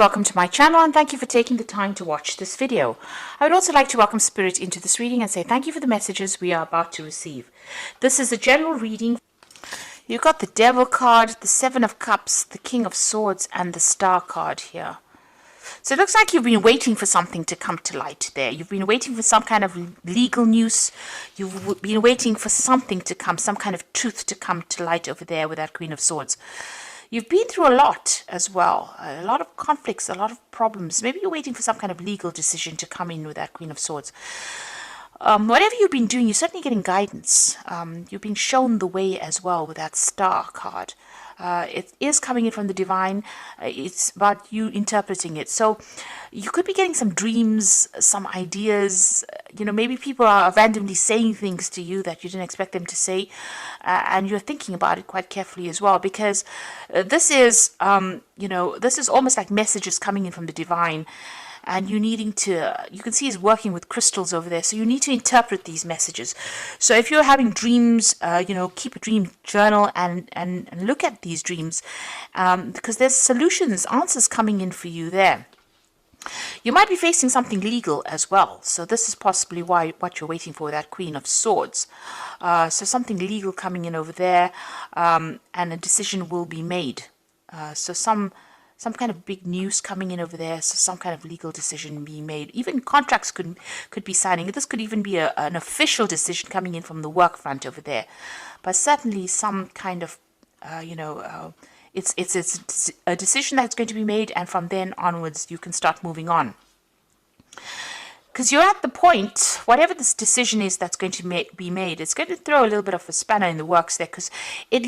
Welcome to my channel and thank you for taking the time to watch this video. I would also like to welcome Spirit into this reading and say thank you for the messages we are about to receive. This is a general reading. You've got the Devil card, the Seven of Cups, the King of Swords and the Star card here. So it looks like you've been waiting for something to come to light there. You've been waiting for some kind of legal news. You've been waiting for something to come, some kind of truth to come to light over there with that Queen of Swords. You've been through a lot as well, a lot of conflicts, a lot of problems. Maybe you're waiting for some kind of legal decision to come in with that Queen of Swords. Whatever you've been doing, you're certainly getting guidance. You've been shown the way as well with that Star card. It is coming in from the divine. It's about you interpreting it. So you could be getting some dreams, some ideas. You know, maybe people are randomly saying things to you that you didn't expect them to say. And you're thinking about it quite carefully as well. Because this is, this is almost like messages coming in from the divine. And you needing to, you can see he's working with crystals over there. So you need to interpret these messages. So if you're having dreams, keep a dream journal and look at these dreams. Because there's solutions, answers coming in for you there. You might be facing something legal as well. So this is possibly what you're waiting for, that Queen of Swords. So something legal coming in over there. And a decision will be made. So some kind of big news coming in over there, so some kind of legal decision being made. Even contracts could be signing. This could even be an official decision coming in from the work front over there. But certainly some kind of, it's a decision that's going to be made, and from then onwards you can start moving on. Because you're at the point, whatever this decision is that's going to be made, it's going to throw a little bit of a spanner in the works there, because it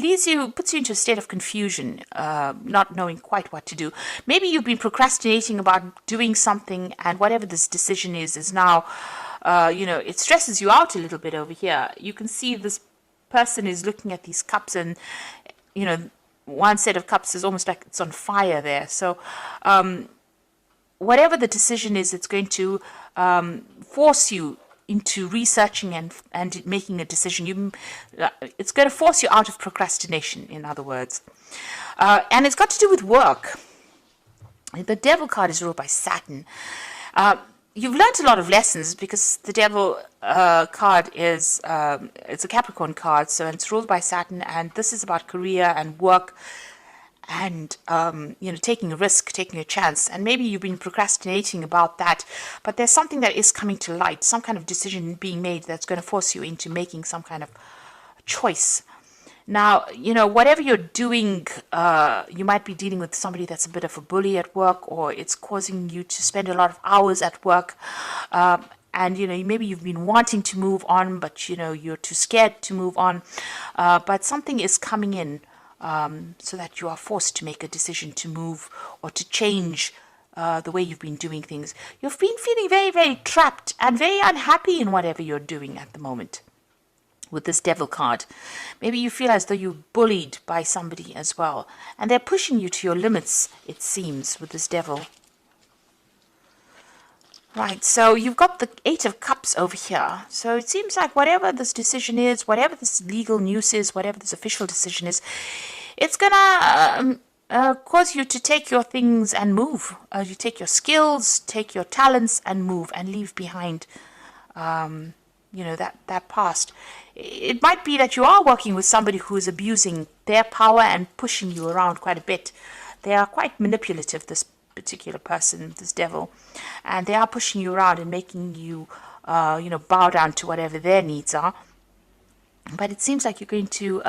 puts you into a state of confusion, not knowing quite what to do. Maybe you've been procrastinating about doing something, and whatever this decision is now, it stresses you out a little bit over here. You can see this person is looking at these cups, and, one set of cups is almost like it's on fire there. So, whatever the decision is, it's going to force you into researching and making a decision. It's going to force you out of procrastination, in other words. And it's got to do with work. The Devil card is ruled by Saturn. You've learned a lot of lessons because the Devil card is it's a Capricorn card, so it's ruled by Saturn, and this is about career and work. And, taking a risk, taking a chance. And maybe you've been procrastinating about that. But there's something that is coming to light. Some kind of decision being made that's going to force you into making some kind of choice. Now, whatever you're doing, you might be dealing with somebody that's a bit of a bully at work. Or it's causing you to spend a lot of hours at work. And, maybe you've been wanting to move on. But, you're too scared to move on. But something is coming in. So that you are forced to make a decision to move or to change the way you've been doing things. You've been feeling very, very trapped and very unhappy in whatever you're doing at the moment with this Devil card. Maybe you feel as though you're bullied by somebody as well. And they're pushing you to your limits, it seems, with this Devil. Right, so you've got the Eight of Cups over here. So it seems like whatever this decision is, whatever this legal news is, whatever this official decision is, it's going to cause you to take your things and move. You take your skills, take your talents and move and leave behind, that past. It might be that you are working with somebody who is abusing their power and pushing you around quite a bit. They are quite manipulative, this particular person, this Devil, and they are pushing you around and making you bow down to whatever their needs are. But it seems like you're going to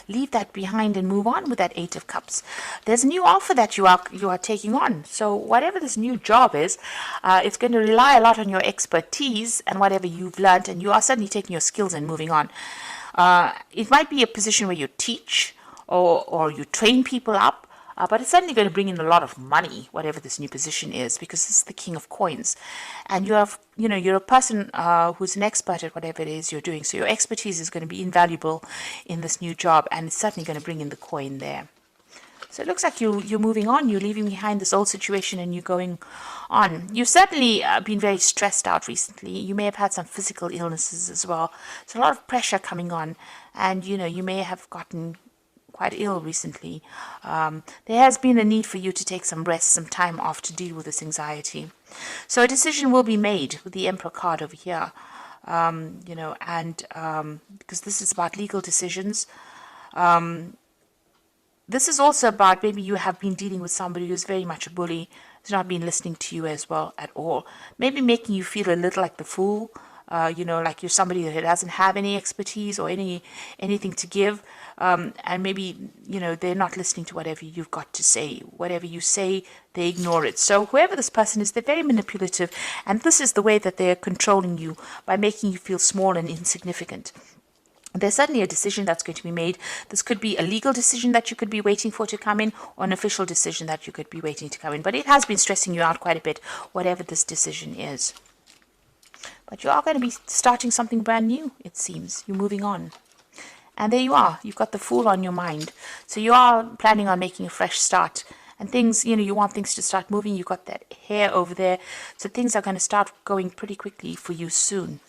leave that behind and move on with that Eight of Cups. There's a new offer that you are taking on. So whatever this new job is, it's going to rely a lot on your expertise and whatever you've learned, and you are suddenly taking your skills and moving on. It might be a position where you teach or you train people up. But it's certainly going to bring in a lot of money, whatever this new position is, because this is the King of Coins. And you're a person who's an expert at whatever it is you're doing. So your expertise is going to be invaluable in this new job, and it's certainly going to bring in the coin there. So it looks like you're moving on. You're leaving behind this old situation and you're going on. You've certainly been very stressed out recently. You may have had some physical illnesses as well. So a lot of pressure coming on. And, you may have gotten quite ill recently. There has been a need for you to take some rest, some time off to deal with this anxiety. So a decision will be made with the Emperor card over here. Because this is about legal decisions. This is also about maybe you have been dealing with somebody who's very much a bully, who's not been listening to you as well at all. Maybe making you feel a little like the fool, like you're somebody that doesn't have any expertise or anything to give. And maybe, they're not listening to whatever you've got to say. Whatever you say, they ignore it. So whoever this person is, they're very manipulative. And this is the way that they're controlling you, by making you feel small and insignificant. There's certainly a decision that's going to be made. This could be a legal decision that you could be waiting for to come in, or an official decision that you could be waiting to come in. But it has been stressing you out quite a bit, whatever this decision is. But you are going to be starting something brand new, it seems. You're moving on. And there you are. You've got the Fool on your mind. So you are planning on making a fresh start. And things, you want things to start moving. You've got that hair over there. So things are going to start going pretty quickly for you soon.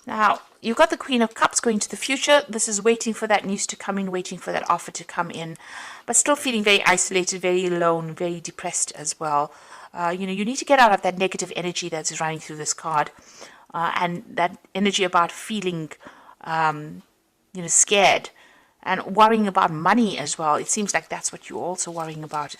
Now, you've got the Queen of Cups going to the future. This is waiting for that news to come in, waiting for that offer to come in, but still feeling very isolated, very alone, very depressed as well. You need to get out of that negative energy that's running through this card, and that energy about feeling, scared and worrying about money as well. It seems like that's what you're also worrying about.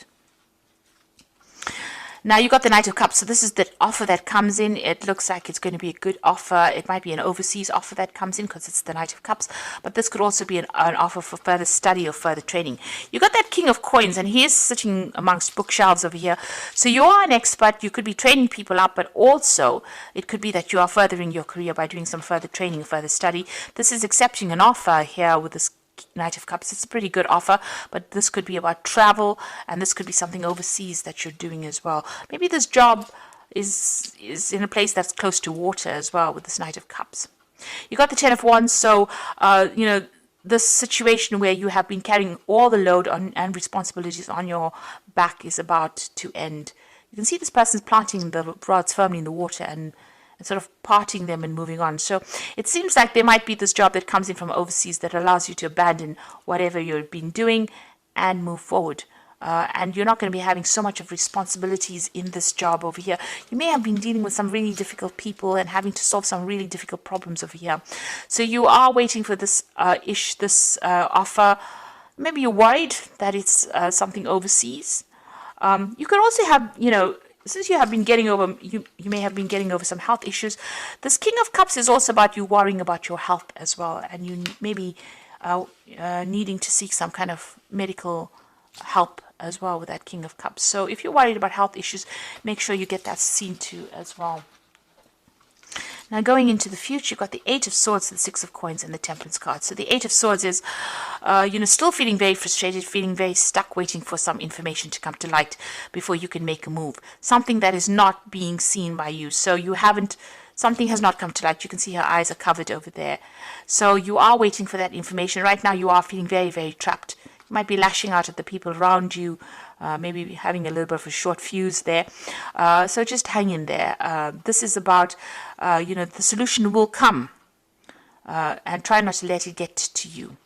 Now you got the Knight of Cups. So this is the offer that comes in. It looks like it's going to be a good offer. It might be an overseas offer that comes in because it's the Knight of Cups. But this could also be an offer for further study or further training. You got that King of Coins, and he is sitting amongst bookshelves over here. So you are an expert. You could be training people up, but also it could be that you are furthering your career by doing some further training, further study. This is accepting an offer here with this Knight of Cups. It's a pretty good offer, but this could be about travel, and this could be something overseas that you're doing as well. Maybe this job is in a place that's close to water as well with this Knight of Cups. You got the Ten of Wands, so this situation where you have been carrying all the load and responsibilities on your back is about to end. You can see this person's planting the rods firmly in the water and sort of parting them and moving on. So it seems like there might be this job that comes in from overseas that allows you to abandon whatever you've been doing and move forward. And you're not going to be having so much of responsibilities in this job over here. You may have been dealing with some really difficult people and having to solve some really difficult problems over here. So you are waiting for this offer. Maybe you're worried that it's something overseas. You could also have, since you have been getting over, you may have been getting over some health issues. This King of Cups is also about you worrying about your health as well, and you maybe needing to seek some kind of medical help as well with that King of Cups. So if you're worried about health issues, make sure you get that seen to as well. Now going into the future, you've got the Eight of Swords, the Six of Coins, and the Temperance card. So the Eight of Swords is, still feeling very frustrated, feeling very stuck, waiting for some information to come to light before you can make a move. Something that is not being seen by you. So something has not come to light. You can see her eyes are covered over there. So you are waiting for that information. Right now you are feeling very, very trapped. You might be lashing out at the people around you, maybe having a little bit of a short fuse there. So just hang in there. This is about, the solution will come. And try not to let it get to you.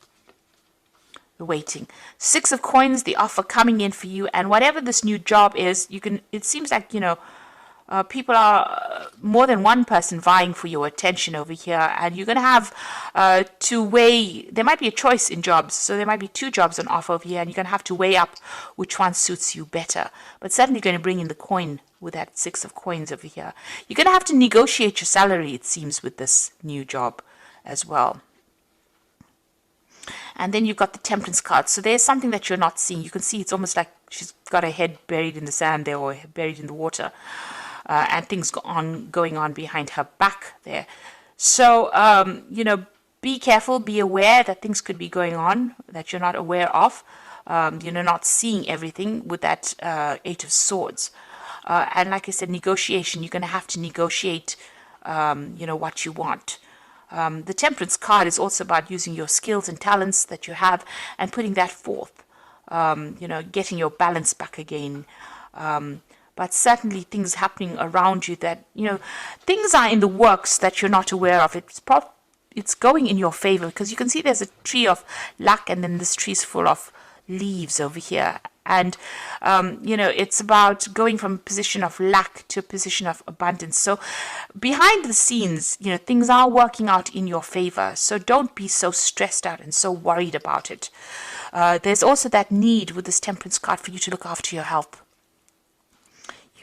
You're waiting. Six of Coins, the offer coming in for you. And whatever this new job is, it seems like, people are more than one person vying for your attention over here, and you're going to have to weigh. There might be a choice in jobs, so there might be two jobs on offer over here, and you're going to have to weigh up which one suits you better. But certainly going to bring in the coin with that Six of Coins over here. You're going to have to negotiate your salary, it seems, with this new job as well. And then you've got the Temperance card. So there's something that you're not seeing. You can see it's almost like she's got her head buried in the sand there, or buried in the water. And things going on behind her back there. So, be careful, be aware that things could be going on that you're not aware of. Not seeing everything with that Eight of Swords. And like I said, negotiation. You're going to have to negotiate, what you want. The Temperance card is also about using your skills and talents that you have and putting that forth. Getting your balance back again. But certainly things happening around you that, things are in the works that you're not aware of. it's going in your favor, because you can see there's a tree of luck, and then this tree is full of leaves over here. And it's about going from a position of lack to a position of abundance. So behind the scenes, things are working out in your favor. So don't be so stressed out and so worried about it. There's also that need with this Temperance card for you to look after your health.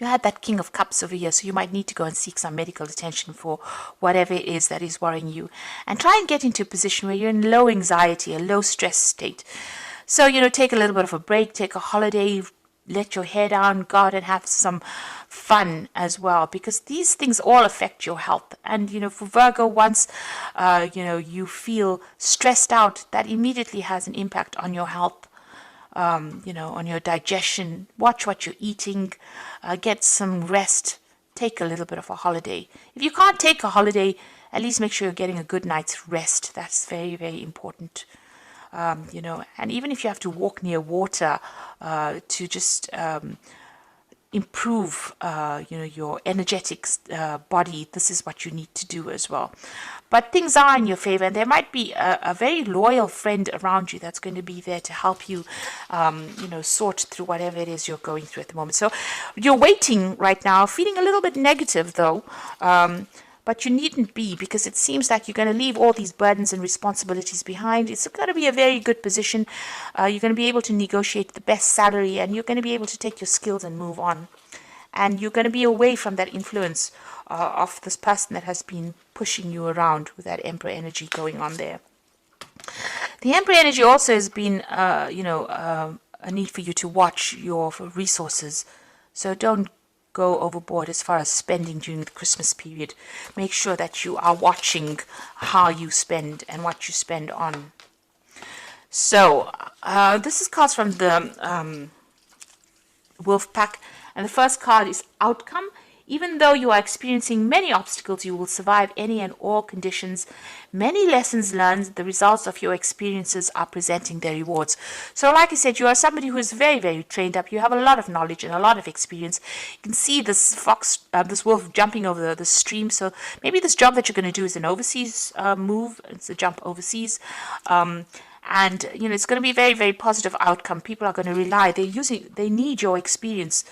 You had that King of Cups over here, so you might need to go and seek some medical attention for whatever it is that is worrying you. And try and get into a position where you're in low anxiety, a low stress state. So, take a little bit of a break, take a holiday, let your hair down, go out and have some fun as well, because these things all affect your health. And, for Virgo, once, you feel stressed out, that immediately has an impact on your health, on your digestion. Watch what you're eating, get some rest, take a little bit of a holiday. If you can't take a holiday, at least make sure you're getting a good night's rest. That's very, very important. And even if you have to walk near water to just improve, your energetic body, this is what you need to do as well. But things are in your favor, and there might be a very loyal friend around you that's going to be there to help you, sort through whatever it is you're going through at the moment. So you're waiting right now, feeling a little bit negative though. But you needn't be, because it seems like you're going to leave all these burdens and responsibilities behind. It's going to be a very good position. You're going to be able to negotiate the best salary, and you're going to be able to take your skills and move on. And you're going to be away from that influence of this person that has been pushing you around with that Emperor energy going on there. The Emperor energy also has been, a need for you to watch your resources. So don't go overboard as far as spending during the Christmas period. Make sure that you are watching how you spend and what you spend on. So this is cards from the Wolf Pack, and the first card is Outcome. Even though you are experiencing many obstacles, you will survive any and all conditions. Many lessons learned, the results of your experiences are presenting their rewards. So like I said, you are somebody who is very, very trained up. You have a lot of knowledge and a lot of experience. You can see this this wolf jumping over the stream. So maybe this job that you're going to do is an overseas move. It's a jump overseas. And it's going to be a very, very positive outcome. People are going to rely. They need your experience.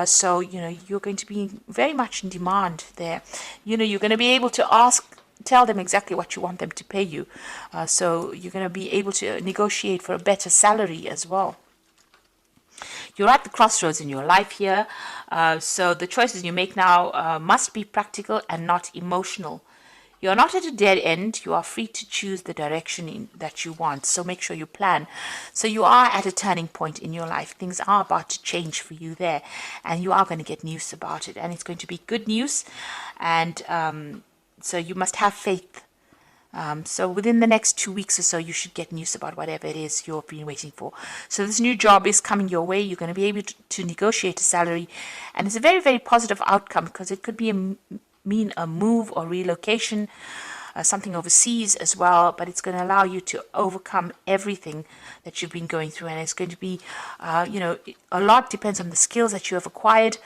So you're going to be very much in demand there. You're going to be able to tell them exactly what you want them to pay you. So you're going to be able to negotiate for a better salary as well. You're at the crossroads in your life here. So the choices you make now must be practical and not emotional. You're not at a dead end. You are free to choose the direction that you want. So make sure you plan. So you are at a turning point in your life. Things are about to change for you there. And you are going to get news about it. And it's going to be good news. And so you must have faith. So within the next 2 weeks or so, you should get news about whatever it is you've been waiting for. So this new job is coming your way. You're going to be able to negotiate a salary. And it's a very, very positive outcome, because it could be mean a move or relocation, something overseas as well, but it's going to allow you to overcome everything that you've been going through. And it's going to be, a lot depends on the skills that you have acquired.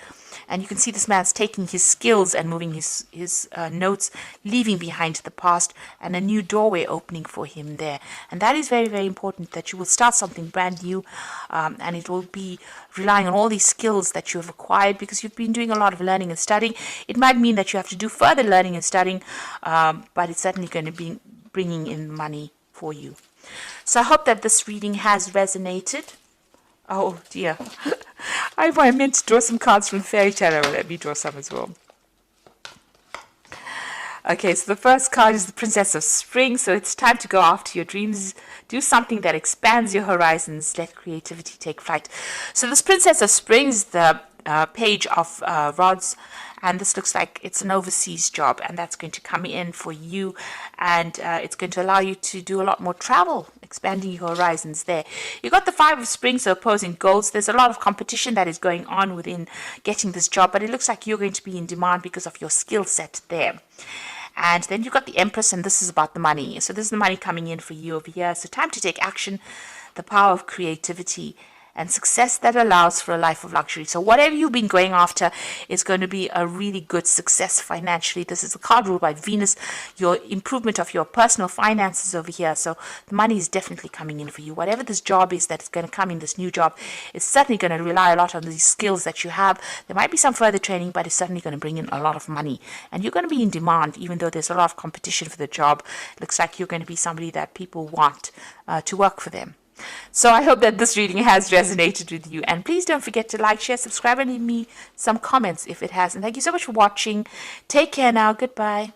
And you can see this man's taking his skills and moving his notes, leaving behind the past, and a new doorway opening for him there. And that is very, very important, that you will start something brand new, and it will be relying on all these skills that you have acquired, because you've been doing a lot of learning and studying. It might mean that you have to do further learning and studying, but it's certainly going to be bringing in money for you. So I hope that this reading has resonated. Oh dear. I meant to draw some cards from Fairy Tarot. Let me draw some as well. Okay, so the first card is the Princess of Spring. So it's time to go after your dreams. Do something that expands your horizons. Let creativity take flight. So this Princess of Spring is the Page of Rods. And this looks like it's an overseas job, and that's going to come in for you, and it's going to allow you to do a lot more travel, expanding your horizons there. You've got the Five of Spring, so opposing goals. There's a lot of competition that is going on within getting this job, but it looks like you're going to be in demand because of your skill set there. And then you've got the Empress, and this is about the money. So this is the money coming in for you over here. So time to take action, the power of creativity. and success that allows for a life of luxury. So whatever you've been going after is going to be a really good success financially. This is a card ruled by Venus, your improvement of your personal finances over here. So the money is definitely coming in for you. Whatever this job is that's going to come in, this new job, is certainly going to rely a lot on these skills that you have. There might be some further training, but it's certainly going to bring in a lot of money. And you're going to be in demand, even though there's a lot of competition for the job. Looks like you're going to be somebody that people want to work for them. So I hope that this reading has resonated with you. And please don't forget to like, share, subscribe, and leave me some comments if it has. And thank you so much for watching. Take care now. Goodbye.